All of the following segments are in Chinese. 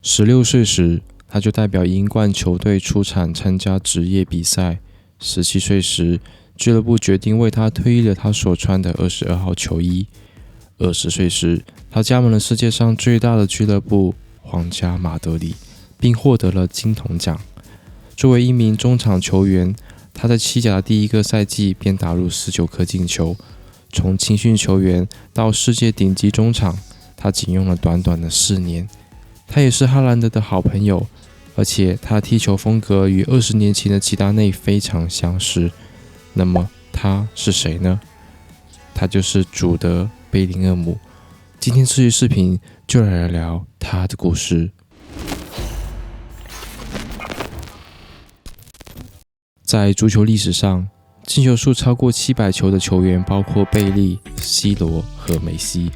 16岁时，他就代表英冠球队出场参加职业比赛。17岁时，俱乐部决定为他退役了他所穿的22号球衣。20岁时，他加盟了世界上最大的俱乐部皇家马德里，并获得了金童奖。作为一名中场球员，他在西甲的第一个赛季便打入19颗进球。从青训球员到世界顶级中场，他仅用了短短的4年。他也是哈兰德的好朋友，而且他的踢球风格与20年前的齐达内非常相似。那么他是谁呢？他就是祖德·贝林厄姆。今天这期视频就来聊聊他的故事。在足球历史上，进球数超过700球的球员包括贝利、C 罗和梅西，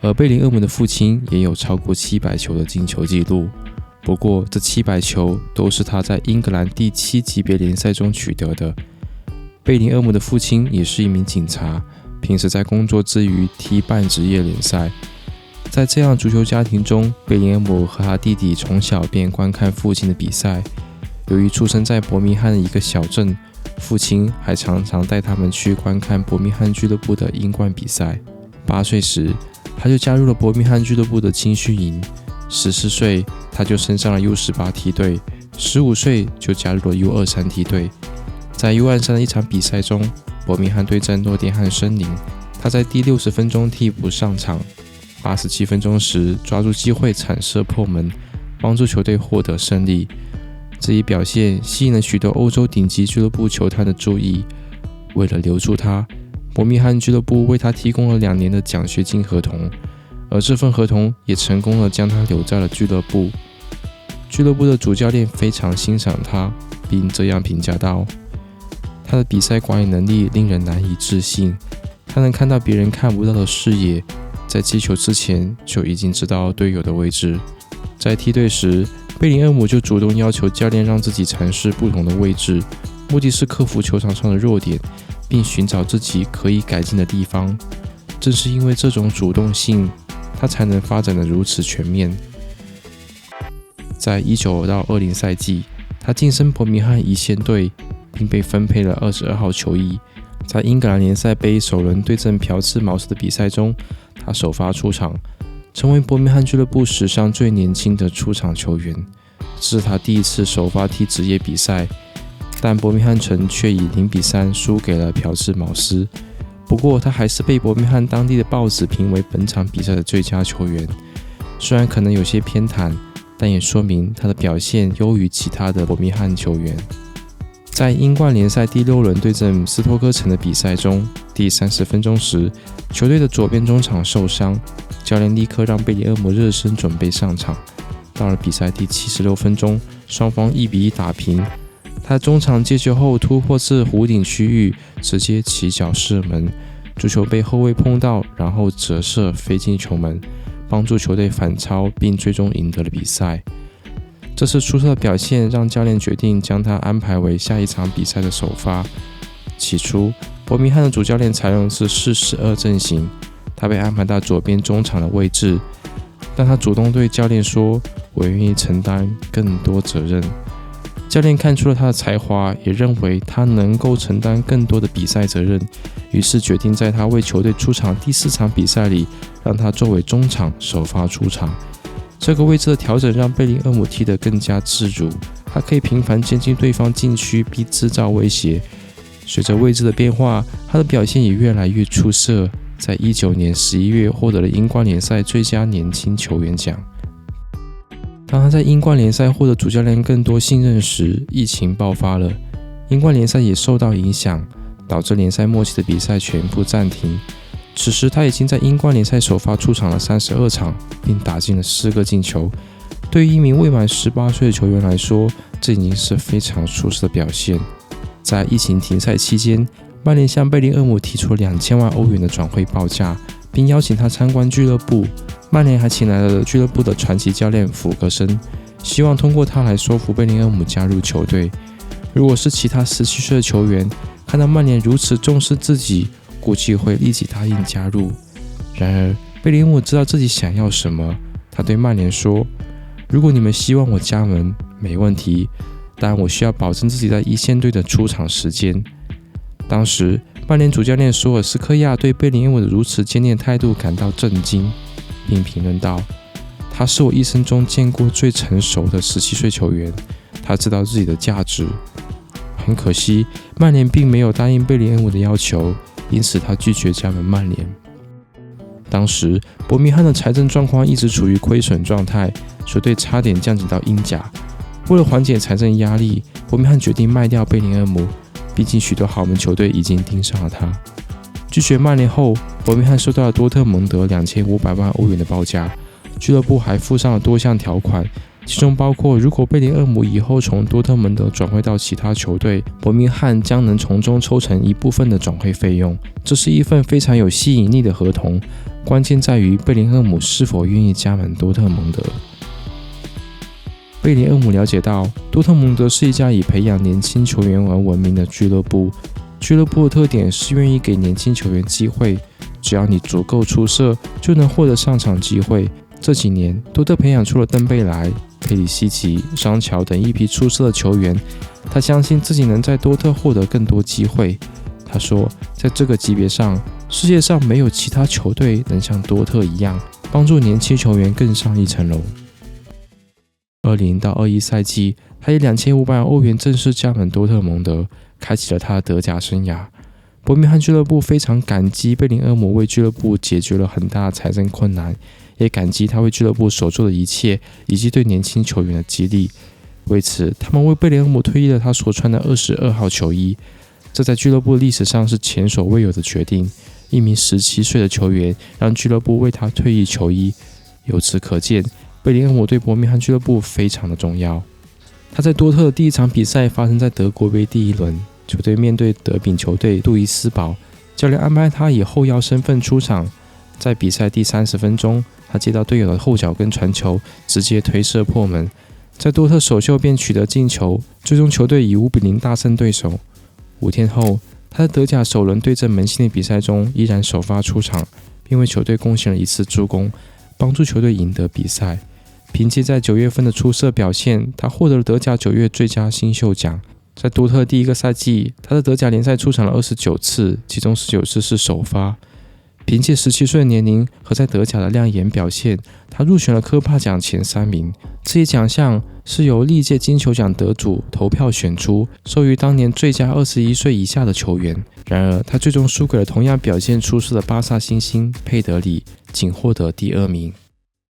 而贝林厄姆的父亲也有超过700球的进球纪录。不过，这700球都是他在英格兰第7级别联赛中取得的。贝林厄姆的父亲也是一名警察，平时在工作之余踢半职业联赛。在这样足球家庭中，贝林厄姆和他弟弟从小便观看父亲的比赛。由于出生在伯明翰的一个小镇，父亲还常常带他们去观看伯明翰俱乐部的英冠比赛。8岁时，他就加入了伯明翰俱乐部的青训营。14岁，他就升上了 U18 梯队；15岁就加入了 U23 梯队。在 U23 的一场比赛中，伯明翰对阵诺丁汉森林，他在第60分钟替补上场，87分钟时抓住机会铲射破门，帮助球队获得胜利。这一表现吸引了许多欧洲顶级俱乐部球探的注意。为了留住他，伯明翰俱乐部为他提供了2年的奖学金合同，而这份合同也成功地将他留在了俱乐部。俱乐部的主教练非常欣赏他，并这样评价道：他的比赛管理能力令人难以置信，他能看到别人看不到的视野，在击球之前就已经知道队友的位置。在梯队时，贝林厄姆就主动要求教练让自己尝试不同的位置，目的是克服球场上的弱点，并寻找自己可以改进的地方。正是因为这种主动性，他才能发展得如此全面。在19到20赛季，他晋升伯明翰一线队，并被分配了22号球衣。在英格兰联赛杯首轮对阵朴茨茅斯的比赛中，他首发出场，成为伯明翰俱乐部史上最年轻的出场球员。这是他第一次首发踢职业比赛，但伯明翰城却以0-3输给了朴茨茅斯。不过，他还是被伯明翰当地的报纸评为本场比赛的最佳球员。虽然可能有些偏袒，但也说明他的表现优于其他的伯明翰球员。在英冠联赛第6轮对阵斯托克城的比赛中，第30分钟时，球队的左边中场受伤，教练立刻让贝林厄姆热身准备上场。到了比赛第76分钟，双方1-1打平。他中场接球后突破至弧顶区域，直接起脚射门，足球被后卫碰到，然后折射飞进球门，帮助球队反超，并最终赢得了比赛。这次出色的表现让教练决定将他安排为下一场比赛的首发。起初，伯明翰的主教练采用的是4-4-2阵型，他被安排到左边中场的位置，但他主动对教练说：“我愿意承担更多责任。”教练看出了他的才华，也认为他能够承担更多的比赛责任，于是决定在他为球队出场第4场比赛里，让他作为中场首发出场。这个位置的调整让贝林厄姆踢得更加自如，他可以频繁接近对方禁区并制造威胁。随着位置的变化，他的表现也越来越出色，在19年11月获得了英冠联赛最佳年轻球员奖。当他在英冠联赛获得主教练更多信任时，疫情爆发了，英冠联赛也受到影响，导致联赛末期的比赛全部暂停。此时他已经在英冠联赛首发出场了32场，并打进了4个进球。对于一名未满18岁的球员来说，这已经是非常出色的表现。在疫情停赛期间，曼联向贝林厄姆提出2000万欧元的转会报价，并邀请他参观俱乐部。曼联还请来了俱乐部的传奇教练弗格森，希望通过他来说服贝林厄姆加入球队。如果是其他17岁的球员，看到曼联如此重视自己，估计会立即答应加入。然而，贝林厄姆知道自己想要什么，他对曼联说：“如果你们希望我加盟，没问题，但我需要保证自己在一线队的出场时间。当时，曼联主教练索尔斯克亚对贝林厄姆的如此坚定态度感到震惊，并评论道：“他是我一生中见过最成熟的17岁球员，他知道自己的价值。”很可惜，曼联并没有答应贝林厄姆的要求，因此他拒绝加盟曼联。当时，伯明翰的财政状况一直处于亏损状态，球队差点降级到英甲。为了缓解财政压力，伯明翰决定卖掉贝林厄姆，毕竟许多豪门球队已经盯上了他。拒绝曼联后，伯明翰收到了多特蒙德2500万欧元的报价，俱乐部还附上了多项条款，其中包括如果贝林厄姆以后从多特蒙德转会到其他球队，伯明翰将能从中抽成一部分的转会费用。这是一份非常有吸引力的合同，关键在于贝林厄姆是否愿意加盟多特蒙德。贝林厄姆了解到，多特蒙德是一家以培养年轻球员而闻名的俱乐部。俱乐部的特点是愿意给年轻球员机会，只要你足够出色，就能获得上场机会。这几年，多特培养出了登贝莱、佩里西奇、桑乔等一批出色的球员。他相信自己能在多特获得更多机会。他说，在这个级别上，世界上没有其他球队能像多特一样，帮助年轻球员更上一层楼。20到21赛季，他以2500万欧元正式加盟多特蒙德，开启了他的德甲生涯。伯明翰俱乐部非常感激贝林厄姆为俱乐部解决了很大的财政困难，也感激他为俱乐部所做的一切，以及对年轻球员的激励。为此，他们为贝林厄姆退役了他所穿的22号球衣，这在俱乐部历史上是前所未有的决定。一名17岁的球员让俱乐部为他退役球衣，由此可见，贝林厄姆对伯明翰俱乐部非常的重要。他在多特的第一场比赛发生在德国杯第一轮，球队面对德丙球队杜伊斯堡，教练安排他以后腰身份出场。在比赛第30分钟，他接到队友的后脚跟传球，直接推射破门，在多特首秀便取得进球，最终球队以5-0大胜对手。5天后，他在德甲首轮对阵门兴的比赛中依然首发出场，并为球队贡献了1次助攻，帮助球队赢得比赛。凭借在9月份的出色表现，他获得了德甲9月最佳新秀奖。在多特第一个赛季，他在德甲联赛出场了29次，其中19次是首发。凭借17岁的年龄和在德甲的亮眼表现，他入选了科帕奖前3名。这一奖项是由历届金球奖得主投票选出，授予当年最佳21岁以下的球员。然而，他最终输给了同样表现出色的巴萨新星佩德里，仅获得第2名。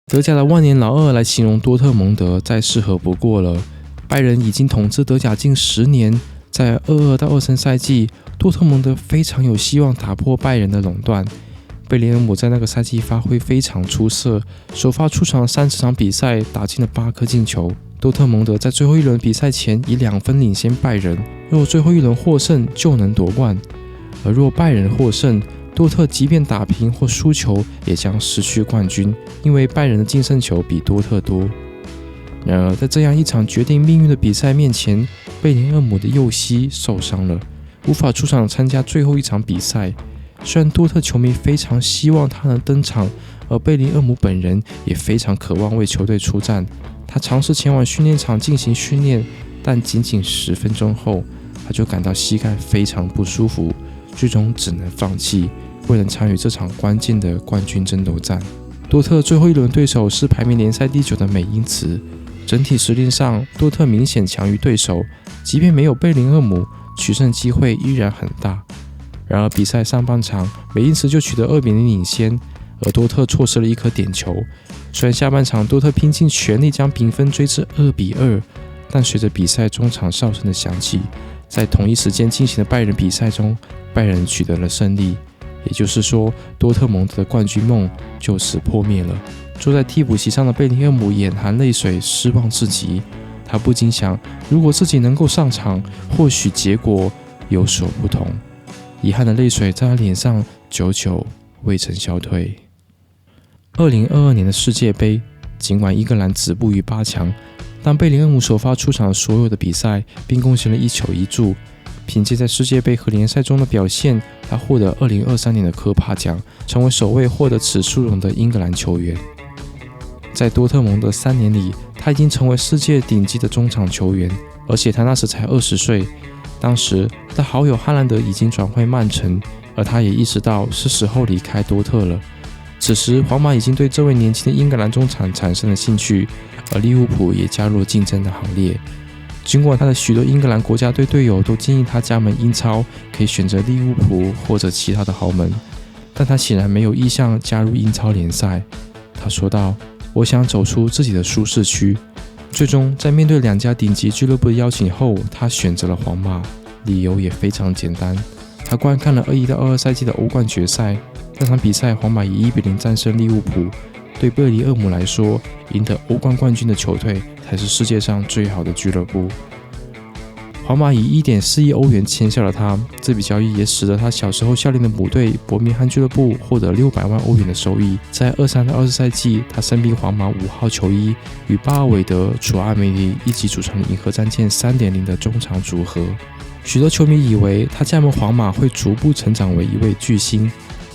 德甲的万年老二来形容多特蒙德再适合不过了。拜仁已经统治德甲近10年，在22到23赛季，多特蒙德非常有希望打破拜仁的垄断。贝林厄姆在那个赛季发挥非常出色，首发出场30场比赛，打进了8颗进球。多特蒙德在最后一轮比赛前以2分领先拜仁，若最后一轮获胜就能夺冠。而若拜仁获胜，多特即便打平或输球也将失去冠军，因为拜仁的净胜球比多特多。然而，在这样一场决定命运的比赛面前，贝林厄姆的右膝受伤了，无法出场参加最后一场比赛。虽然多特球迷非常希望他能登场，而贝林厄姆本人也非常渴望为球队出战。他尝试前往训练场进行训练，但仅仅10分钟后，他就感到膝盖非常不舒服，最终只能放弃，未能参与这场关键的冠军争夺战。多特最后一轮对手是排名联赛第9的美因茨，整体实力上，多特明显强于对手，即便没有贝林厄姆，取胜机会依然很大。然而比赛上半场，美因茨就取得2-0领先，而多特错失了1颗点球。虽然下半场多特拼尽全力将比分追至2-2，但随着比赛中场哨声的响起，在同一时间进行的拜仁比赛中，拜仁取得了胜利。也就是说，多特蒙德的冠军梦就此破灭了。坐在替补席上的贝林厄姆眼含泪水，失望至极。他不禁想，如果自己能够上场，或许结果有所不同。遗憾的泪水在他脸上久久未曾消退。2022年的世界杯，尽管英格兰止步于8强，但贝林厄姆首发出场所有的比赛，并贡献了1球1助。凭借在世界杯和联赛中的表现，他获得2023年的科帕奖，成为首位获得此殊荣的英格兰球员。在多特蒙德3年里，他已经成为世界顶级的中场球员，而且他那时才20岁。当时他的好友哈兰德已经转会曼城，而他也意识到是时候离开多特了。此时皇马已经对这位年轻的英格兰中场产生了兴趣，而利物浦也加入了竞争的行列。尽管他的许多英格兰国家队队友都建议他加盟英超，可以选择利物浦或者其他的豪门，但他显然没有意向加入英超联赛。他说道：“我想走出自己的舒适区。”最终，在面对2家顶级俱乐部的邀请后，他选择了皇马，理由也非常简单。他观看了21-22赛季的欧冠决赛，那场比赛皇马以1-0战胜利物浦。对贝里厄姆来说，赢得欧冠冠军的球队才是世界上最好的俱乐部。皇马以1.4亿欧元签下了他，这笔交易也使得他小时候效力的母队伯明翰俱乐部获得600万欧元的收益。在23-24赛季，他身披皇马5号球衣，与巴尔韦德、楚阿梅尼一起组成银河战舰 3.0 的中场组合。许多球迷以为他加盟皇马会逐步成长为一位巨星，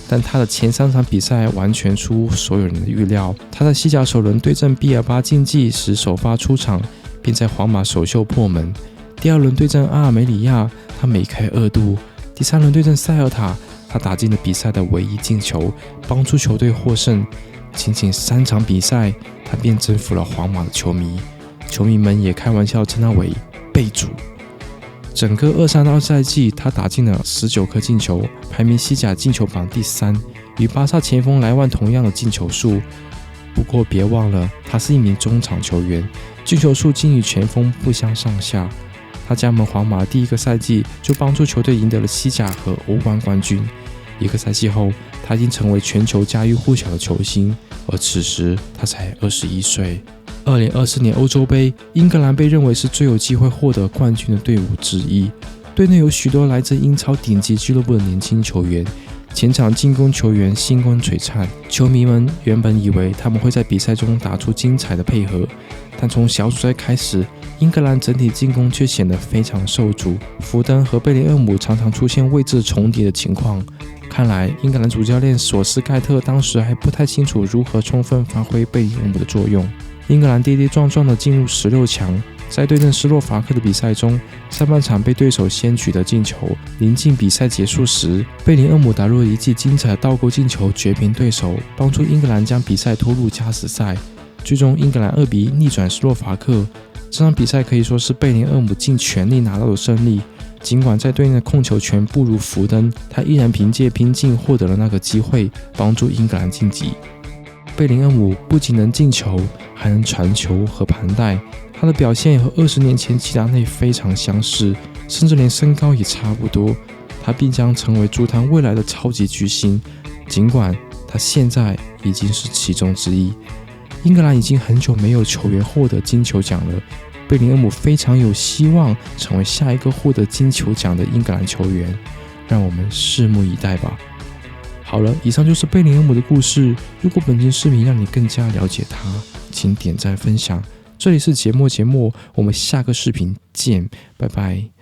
但他的前3场比赛完全出乎所有人的预料。他在西甲首轮对阵毕尔巴竞技时首发出场，并在皇马首秀破门。第2轮对阵阿尔梅里亚，他梅开2度。第3轮对阵塞尔塔，他打进了比赛的唯一进球，帮助球队获胜。仅仅3场比赛，他便征服了皇马的球迷，球迷们也开玩笑称他为贝主。整个23-24赛季，他打进了19颗进球，排名西甲进球榜第3，与巴萨前锋莱万同样的进球数。不过别忘了，他是一名中场球员，进球数竟与前锋不相上下。他加盟皇马第1个赛季就帮助球队赢得了西甲和欧冠冠军。1个赛季后，他已经成为全球家喻户晓的球星，而此时他才21岁。2024年欧洲杯，英格兰被认为是最有机会获得冠军的队伍之一。队内有许多来自英超顶级俱乐部的年轻球员，前场进攻球员星光璀璨，球迷们原本以为他们会在比赛中打出精彩的配合，但从小组赛开始，英格兰整体进攻却显得非常受阻。福登和贝林厄姆常常出现位置重叠的情况。看来英格兰主教练索斯盖特当时还不太清楚如何充分发挥贝林厄姆的作用。英格兰跌跌撞撞地进入16强，在对阵斯洛伐克的比赛中，上半场被对手先取得进球，临近比赛结束时，贝林厄姆打入了一记精彩的倒钩进球绝平对手，帮助英格兰将比赛拖入加时赛。最终英格兰2-1逆转斯洛伐克。这场比赛可以说是贝林厄姆尽全力拿到的胜利，尽管在队内的控球权不如福登，他依然凭借拼劲获得了那个机会，帮助英格兰晋级。贝林厄姆不仅能进球，还能传球和盘带，他的表现和20年前齐达内非常相似，甚至连身高也差不多。他必将成为足坛未来的超级巨星，尽管他现在已经是其中之一。英格兰已经很久没有球员获得金球奖了，贝林厄姆非常有希望成为下一个获得金球奖的英格兰球员，让我们拭目以待吧。好了，以上就是贝林厄姆的故事。如果本期视频让你更加了解他，请点赞分享。这里是节目，我们下个视频见，拜拜。